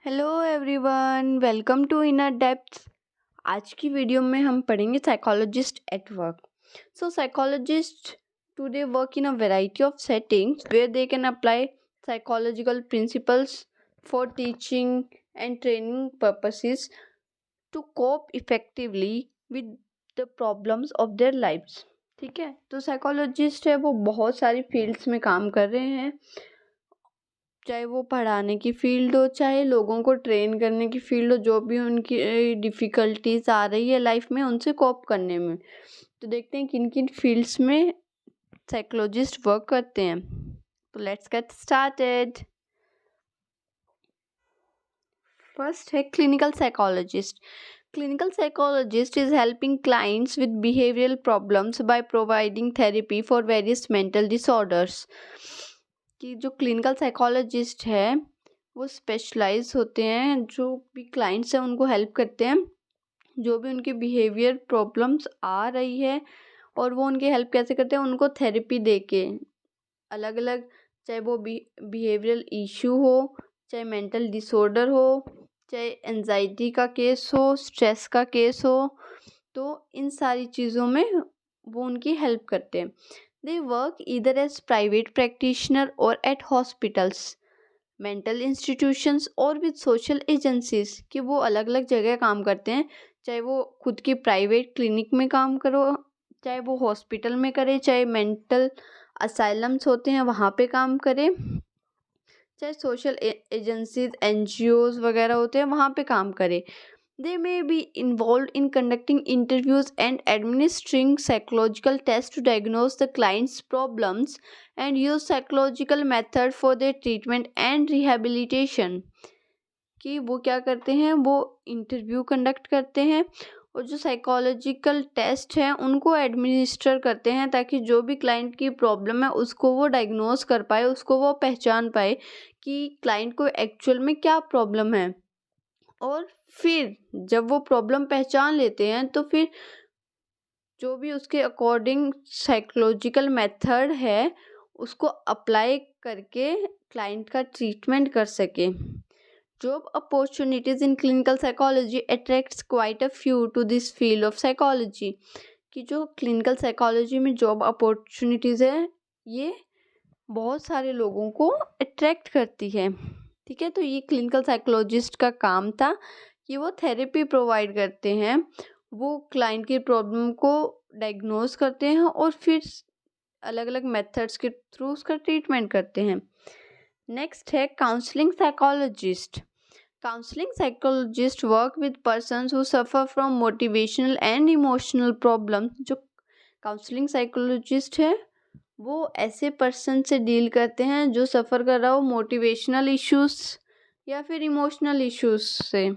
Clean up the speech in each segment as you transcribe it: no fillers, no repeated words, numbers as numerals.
Hello everyone, welcome to Inner Depths. आज की video में हम पढ़ेंगे psychologist at work. So psychologist today work in a variety of settings where they can apply psychological principles for teaching and training purposes to cope effectively with the problems of their lives. ठीक है, तो psychologist है वो बहुत सारी fields में काम कर रहे हैं, चाहे वो पढ़ाने की फील्ड हो, चाहे लोगों को ट्रेन करने की फील्ड हो, जो भी उनकी डिफ़िकल्टीज आ रही है लाइफ में उनसे कोप करने में। तो देखते हैं किन किन फील्ड्स में साइकोलॉजिस्ट वर्क करते हैं। तो लेट्स गेट स्टार्टेड। फर्स्ट है clinical psychologist. Clinical psychologist is helping clients with behavioral problems by providing therapy for various mental disorders. कि जो क्लिनिकल साइकोलॉजिस्ट है वो स्पेशलाइज होते हैं, जो भी क्लाइंट्स हैं उनको हेल्प करते हैं, जो भी उनके बिहेवियर प्रॉब्लम्स आ रही है और वो उनकी हेल्प कैसे करते हैं, उनको थेरेपी दे के अलग अलग, चाहे वो बिहेवियरल इशू हो, चाहे मेंटल डिसऑर्डर हो, चाहे एंजाइटी का केस हो, स्ट्रेस का केस हो, तो इन सारी चीज़ों में वो उनकी हेल्प करते हैं। They work either as private practitioner और एट हॉस्पिटल्स, मेंटल इंस्टीट्यूशंस और विद सोशल एजेंसीज, कि वो अलग अलग जगह काम करते हैं, चाहे वो खुद की प्राइवेट क्लिनिक में काम करो, चाहे वो हॉस्पिटल में करे, चाहे मेंटल असाइलम्स होते हैं वहाँ पे काम करे, चाहे सोशल एजेंसीज NGOs वगैरह होते हैं वहाँ पे काम करे। They may be involved in conducting interviews and administering psychological tests to diagnose the client's problems and use psychological method for their treatment and rehabilitation. कि वो क्या करते हैं, वो इंटरव्यू कंडक्ट करते हैं और जो साइकोलॉजिकल टेस्ट हैं उनको एडमिनिस्टर करते हैं, ताकि जो भी क्लाइंट की प्रॉब्लम है उसको वो डायग्नोज कर पाए, उसको वो पहचान पाए कि क्लाइंट को एक्चुअल में क्या प्रॉब्लम है। और फिर जब वो प्रॉब्लम पहचान लेते हैं तो फिर जो भी उसके अकॉर्डिंग साइकोलॉजिकल मेथड है उसको अप्लाई करके क्लाइंट का ट्रीटमेंट कर सके। Job opportunities in clinical psychology attracts quite a few to this field of psychology. कि जो क्लिनिकल साइकोलॉजी में जॉब अपॉर्चुनिटीज़ है ये बहुत सारे लोगों को अट्रैक्ट करती है। ठीक है, तो ये क्लिनिकल साइकोलॉजिस्ट का काम था कि वो थेरेपी प्रोवाइड करते हैं, वो क्लाइंट की प्रॉब्लम को डायग्नोज करते हैं और फिर अलग अलग मेथड्स के थ्रू उसका ट्रीटमेंट करते हैं। नेक्स्ट है counselling psychologist. Counselling psychologist work with persons who suffer from motivational and emotional problem. जो काउंसलिंग साइकोलॉजिस्ट है वो ऐसे पर्सन से डील करते हैं जो सफ़र कर रहा हो मोटिवेशनल इश्यूज या फिर इमोशनल इश्यूज से।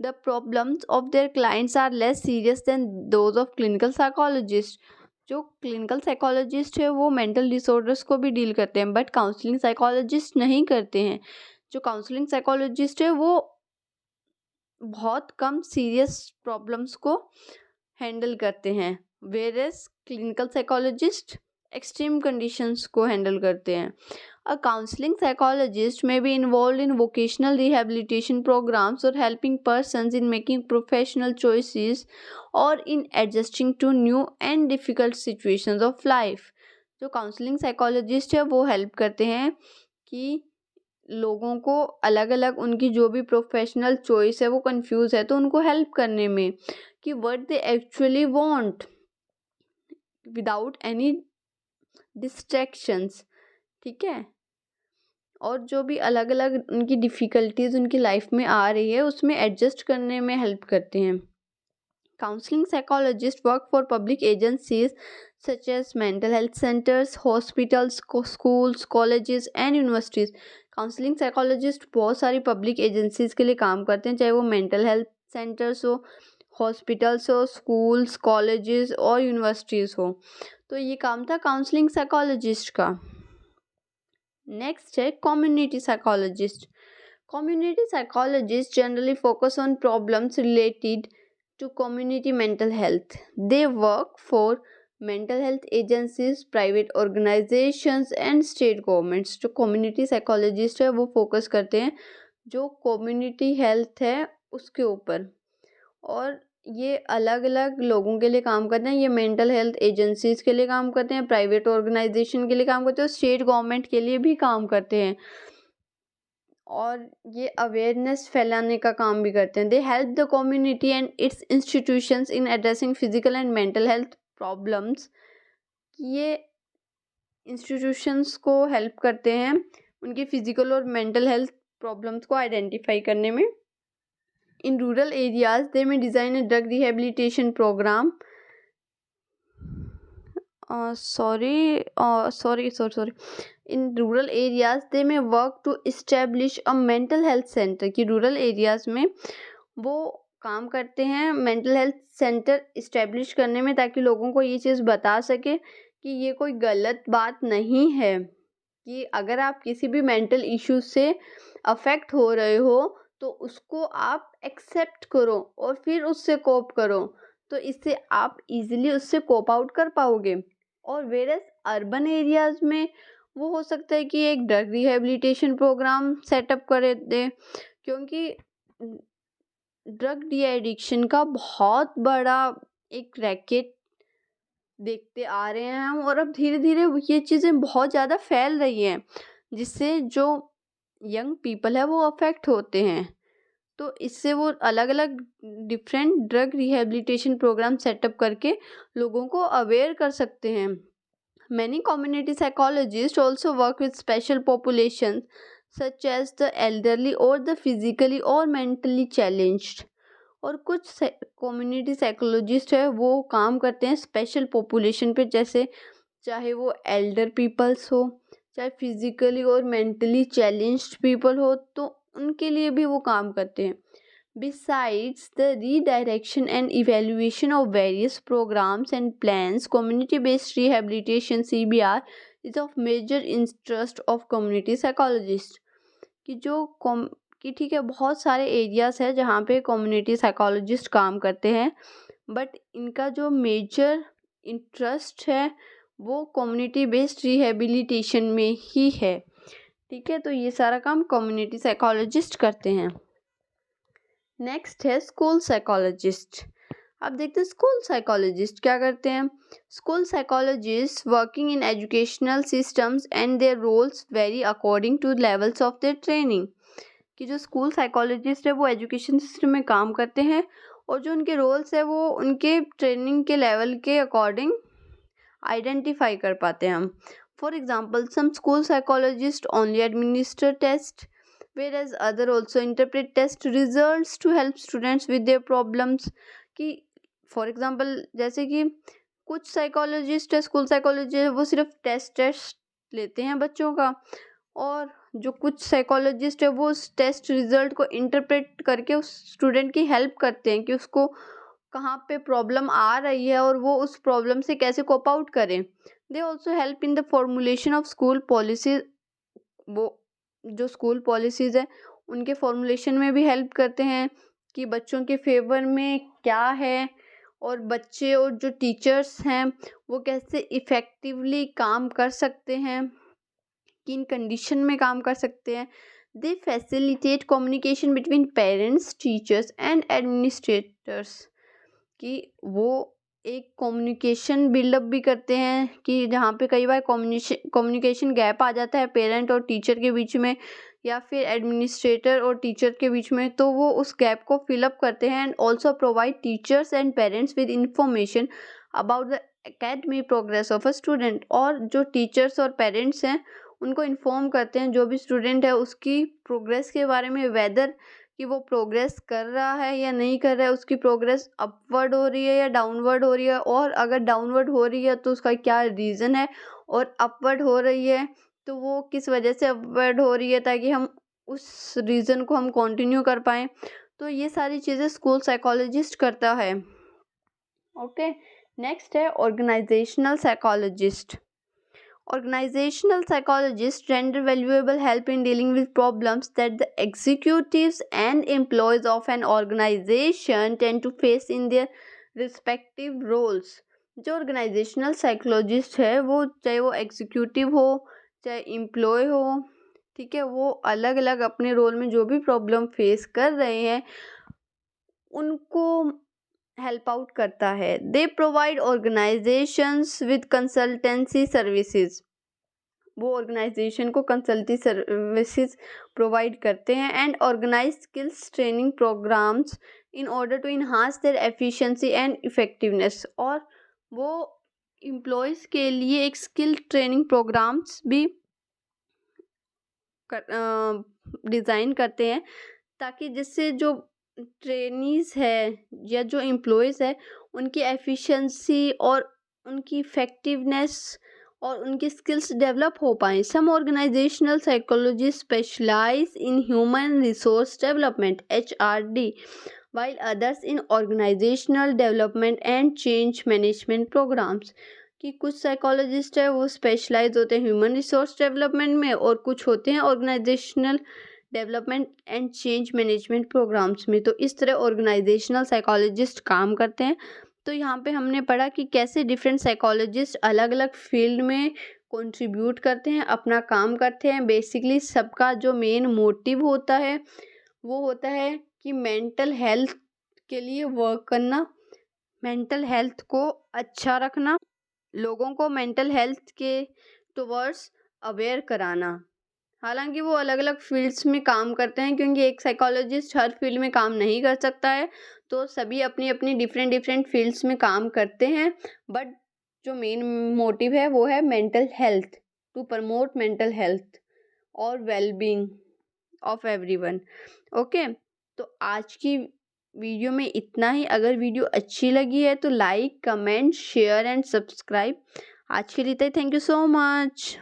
The problems of their clients are less serious than those of clinical psychologist. जो क्लिनिकल साइकोलॉजिस्ट है वो मेंटल डिसऑर्डर्स को भी डील करते हैं, बट काउंसलिंग साइकोलॉजिस्ट नहीं करते हैं। जो काउंसलिंग साइकोलॉजिस्ट है वो बहुत कम सीरियस प्रॉब्लम्स को हैंडल करते हैं, whereas clinical psychologist extreme conditions को हैंडल करते हैं। अ counselling psychologist may be involved in vocational rehabilitation programs or helping persons in making professional choices or in adjusting to new and difficult situations of life. जो counselling psychologist है वो help करते हैं कि लोगों को अलग अलग उनकी जो भी प्रोफेशनल चॉइस है वो कंफ्यूज है तो उनको हेल्प करने में, कि what they actually want without any distractions. ठीक है, और जो भी अलग अलग उनकी डिफ़िकल्टीज़ उनकी लाइफ में आ रही है उसमें एडजस्ट करने में हेल्प करते हैं। Counselling psychologist work for public agencies such as mental health centres, hospitals, schools, colleges and universities. Counselling psychologist बहुत सारी पब्लिक एजेंसीज के लिए काम करते हैं, चाहे वो मेंटल हेल्थ सेंटर्स हो, हॉस्पिटल्स हो, स्कूल्स, कॉलेजेस और यूनिवर्सिटीज़ हो। तो ये काम था काउंसलिंग साइकोलॉजिस्ट का। नेक्स्ट है community psychologist. Community psychologist generally focus on problems related to community mental health. They work for mental health agencies, private organizations and state governments. जो community psychologist है वो फोकस करते हैं जो कम्युनिटी हेल्थ है उसके ऊपर। और ये अलग अलग लोगों के लिए काम करते हैं। ये मेंटल हेल्थ एजेंसीज के लिए काम करते हैं, प्राइवेट ऑर्गेनाइजेशन के लिए काम करते हैं और स्टेट गवर्नमेंट के लिए भी काम करते हैं। और ये अवेयरनेस फैलाने का काम भी करते हैं। They help the community and its institutions in addressing physical and mental health problems. ये इंस्टीट्यूशंस को हेल्प करते हैं उनकी फिजिकल और मेंटल हेल्थ प्रॉब्लम्स को आइडेंटिफाई करने में। In rural areas they may design a drug rehabilitation programme sorry. In rural areas, they may work to establish a mental health center। कि रूरल एरियाज में वो काम करते हैं मेंटल हेल्थ सेंटर इस्टेब्लिश करने में, ताकि लोगों को ये चीज़ बता सके कि ये कोई गलत बात नहीं है, कि अगर आप किसी भी मेंटल इश्यू से अफेक्ट हो रहे हो तो उसको आप एक्सेप्ट करो और फिर उससे कोप करो, तो इससे आप इजीली उससे कोप आउट कर पाओगे। और वेरस अर्बन एरियाज में वो हो सकता है कि एक ड्रग रिहेबिलिटेशन प्रोग्राम सेटअप करे दे, क्योंकि ड्रग डी एडिक्शन का बहुत बड़ा एक रैकेट देखते आ रहे हैं हम, और अब धीरे धीरे ये चीज़ें बहुत ज़्यादा फैल रही हैं, जिससे जो यंग पीपल है वो अफेक्ट होते हैं। तो इससे वो अलग अलग different drug rehabilitation programme setup करके लोगों को अवेयर कर सकते हैं। Many community psychologists also work with special populations such as the elderly or the physically or mentally challenged। और कुछ कम्युनिटी साइकोलॉजिस्ट है वो काम करते हैं स्पेशल पॉपुलेशन पे, जैसे चाहे वो एल्डर पीपल्स हो, चाहे फिजिकली और मेंटली चैलेंज्ड पीपल हो, तो उनके लिए भी वो काम करते हैं। Besides the redirection and evaluation of various programs and plans, community-based rehabilitation (CBR) is of major interest of community psychologists। कि ठीक है, बहुत सारे एरियाज है जहाँ पे कम्युनिटी साइकोलॉजिस्ट काम करते हैं, बट इनका जो मेजर इंटरेस्ट है वो कम्युनिटी बेस्ड रिहेबिलिटेशन में ही है। ठीक है, तो ये सारा काम कम्युनिटी साइकोलॉजिस्ट करते हैं। नेक्स्ट है स्कूल साइकोलॉजिस्ट। अब देखते हैं स्कूल साइकोलॉजिस्ट क्या करते हैं। School psychologist working in educational systems and their roles vary according to levels of their training. कि जो स्कूल साइकोलॉजिस्ट है वो एजुकेशन सिस्टम में काम करते हैं, और जो उनके रोल्स है वो उनके ट्रेनिंग के लेवल के अकॉर्डिंग आइडेंटिफाई कर पाते हैं हम। For example, some school psychologist only administer test, whereas other also interpret test results to help students with their problems। कि फॉर एग्जांपल जैसे कि कुछ साइकोलॉजिस्ट है, स्कूल साइकोलॉजिस्ट, वो सिर्फ टेस्ट लेते हैं बच्चों का, और जो कुछ साइकोलॉजिस्ट है वो उस टेस्ट रिजल्ट को इंटरप्रेट करके उस स्टूडेंट की हेल्प करते हैं कि उसको कहाँ पे प्रॉब्लम आ रही है और वो उस प्रॉब्लम से कैसे कोप आउट करें। They also help in the formulation of school policy. वो जो स्कूल पॉलिसीज़ है उनके फॉर्मुलेशन में भी हेल्प करते हैं कि बच्चों के फेवर में क्या है, और बच्चे और जो टीचर्स हैं वो कैसे इफ़ेक्टिवली काम कर सकते हैं, किन कंडीशन में काम कर सकते हैं। They facilitate communication between parents, teachers and administrators. कि वो एक कम्युनिकेशन बिल्डअप भी करते हैं, कि जहाँ पे कई बार कम्युनिकेशन गैप आ जाता है पेरेंट और टीचर के बीच में, या फिर एडमिनिस्ट्रेटर और टीचर के बीच में, तो वो उस गैप को फिलअप करते हैं। And also provide teachers and parents with information about the academic progress of a student. और जो टीचर्स और पेरेंट्स हैं उनको इन्फॉर्म करते हैं जो भी स्टूडेंट है उसकी प्रोग्रेस के बारे में, वेदर कि वो प्रोग्रेस कर रहा है या नहीं कर रहा है, उसकी प्रोग्रेस अपवर्ड हो रही है या डाउनवर्ड हो रही है, और अगर डाउनवर्ड हो रही है तो उसका क्या रीज़न है, और अपवर्ड हो रही है तो वो किस वजह से अपवर्ड हो रही है, ताकि हम उस रीज़न को हम कंटिन्यू कर पाएँ। तो ये सारी चीज़ें स्कूल साइकोलॉजिस्ट करता है। ओके, नेक्स्ट है organizational psychologist. Organizational psychologists render valuable help in dealing with problems that the executives and employees of an organization tend to face in their respective roles। जो ऑर्गेनाइजेशनल साइकोलॉजिस्ट है वो चाहे वो executive हो, चाहे employ हो, ठीक है, वो अलग अलग अपने रोल में जो भी प्रॉब्लम फेस कर रहे हैं उनको हेल्प आउट करता है। They provide organizations with consultancy services, वो ऑर्गेनाइजेशन को कंसल्टी सर्विसेज प्रोवाइड करते हैं। And organize skills training programmes in order to enhance their efficiency and effectiveness, और वो एम्प्लॉयज़ के लिए एक स्किल ट्रेनिंग प्रोग्राम्स भी डिज़ाइन करते हैं, ताकि जिससे जो ट्रेनीज़ है या जो एम्प्लॉयज़ है उनकी एफिशिएंसी और उनकी इफेक्टिवनेस और उनकी स्किल्स डेवलप हो पाएँ। Some organisational psychology specialise in human resource development (HRD), while others in organizational development and change management programs। कि कुछ साइकोलॉजिस्ट है वो स्पेशलाइज होते हैं ह्यूमन रिसोर्स डेवलपमेंट में, और कुछ होते हैं organizational development and change management programmes में। तो इस तरह ऑर्गेनाइजेशनल साइकोलॉजिस्ट काम करते हैं। तो यहाँ पे हमने पढ़ा कि कैसे डिफरेंट साइकोलॉजिस्ट अलग अलग फील्ड में कंट्रीब्यूट करते हैं, अपना काम करते हैं। बेसिकली सबका जो मेन मोटिव होता है वो होता है कि मेंटल हेल्थ के लिए वर्क करना, मेंटल हेल्थ को अच्छा रखना, लोगों को मेंटल हेल्थ के टुवर्ड्स अवेयर कराना। हालांकि वो अलग अलग फील्ड्स में काम करते हैं, क्योंकि एक साइकोलॉजिस्ट हर फील्ड में काम नहीं कर सकता है, तो सभी अपनी अपनी डिफरेंट फील्ड्स में काम करते हैं। बट जो मेन मोटिव है वो है mental health, to promote mental health और वेलबींग ऑफ एवरीवन। ओके, तो आज की वीडियो में इतना ही। अगर वीडियो अच्छी लगी है तो like, comment, share and subscribe. आज के लिए थैंक यू सो मच।